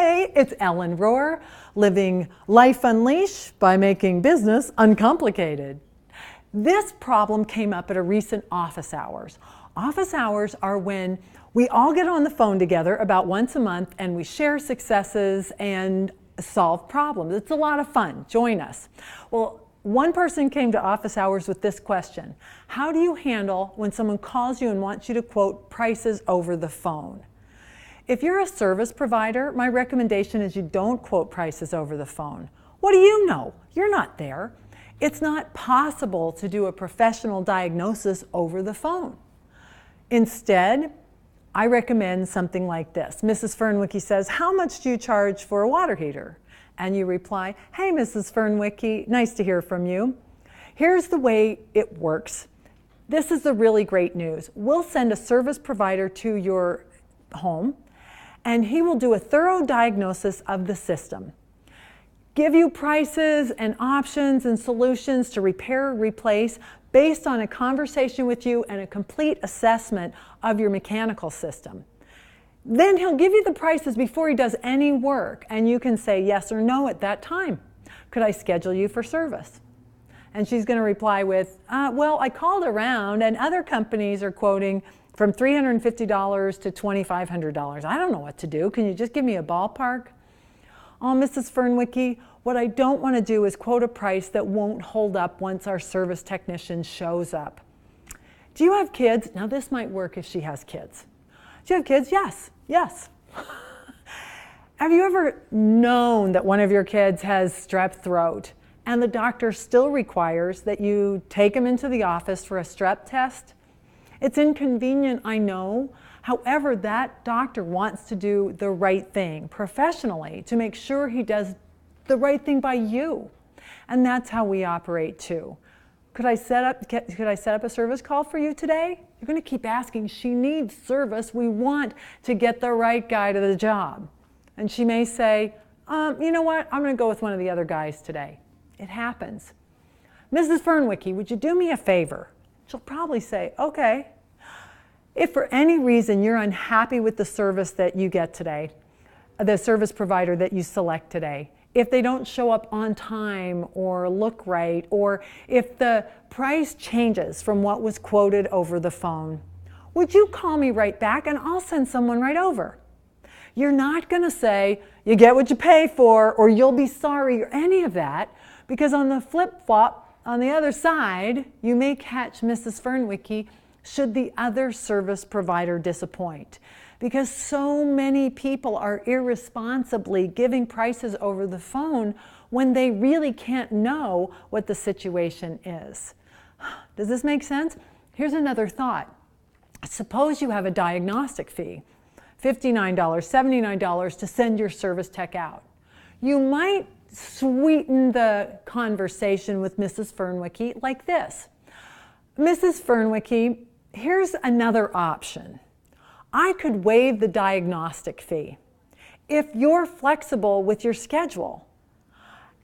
Hey, it's Ellen Rohr, living life unleashed by making business uncomplicated. This problem came up at a recent office hours. Office hours are when we all get on the phone together about once a month and we share successes and solve problems. It's a lot of fun. Join us. Well, one person came to office hours with this question. How do you handle when someone calls you and wants you to quote prices over the phone? If you're a service provider, my recommendation is you don't quote prices over the phone. What do you know? You're not there. It's not possible to do a professional diagnosis over the phone. Instead, I recommend something like this. Mrs. Fernwicke says, how much do you charge for a water heater? And you reply, hey, Mrs. Fernwicke, nice to hear from you. Here's the way it works. This is the really great news. We'll send a service provider to your home, and he will do a thorough diagnosis of the system, give you prices and options and solutions to repair or replace based on a conversation with you and a complete assessment of your mechanical system. Then he'll give you the prices before he does any work, and you can say yes or no at that time. Could I schedule you for service? And she's going to reply with, well, I called around and other companies are quoting from $350 to $2,500. I don't know what to do. Can you just give me a ballpark? Oh, Mrs. Fernwicke, what I don't want to do is quote a price that won't hold up once our service technician shows up. Do you have kids? Now this might work if she has kids. Do you have kids? Yes, yes. Have you ever known that one of your kids has strep throat and the doctor still requires that you take them into the office for a strep test? It's inconvenient, I know. However, that doctor wants to do the right thing professionally to make sure he does the right thing by you. And that's how we operate too. Could I set up a service call for you today? You're going to keep asking. She needs service. We want to get the right guy to the job. And she may say, you know what? I'm going to go with one of the other guys today. It happens. Mrs. Fernwicke, would you do me a favor? She'll probably say, okay. If for any reason you're unhappy with the service that you get today, the service provider that you select today, if they don't show up on time or look right, or if the price changes from what was quoted over the phone, would you call me right back and I'll send someone right over? You're not going to say, you get what you pay for, or you'll be sorry, or any of that, because on the flip-flop, on the other side, you may catch Mrs. Fernwicke should the other service provider disappoint. Because so many people are irresponsibly giving prices over the phone when they really can't know what the situation is. Does this make sense? Here's another thought. Suppose you have a diagnostic fee, $59, $79 to send your service tech out. You might sweeten the conversation with Mrs. Fernwicke like this. Mrs. Fernwicke, here's another option. I could waive the diagnostic fee if you're flexible with your schedule.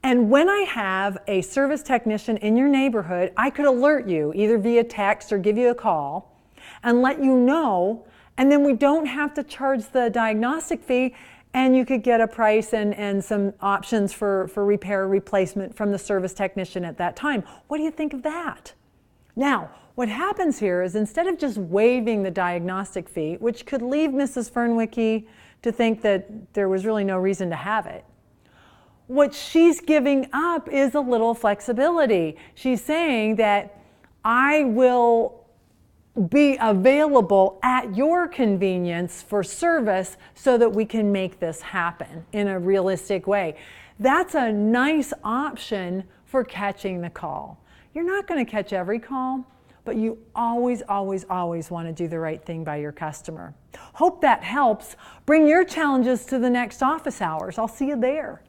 And when I have a service technician in your neighborhood, I could alert you either via text or give you a call and let you know, and then we don't have to charge the diagnostic fee, and you could get a price and some options for repair or replacement from the service technician at that time. What do you think of that? Now, what happens here is instead of just waiving the diagnostic fee, which could leave Mrs. Fernwicke to think that there was really no reason to have it, what she's giving up is a little flexibility. She's saying that I will be available at your convenience for service so that we can make this happen in a realistic way. That's a nice option for catching the call. You're not going to catch every call, but you always, always, always want to do the right thing by your customer. Hope that helps. Bring your challenges to the next office hours. I'll see you there.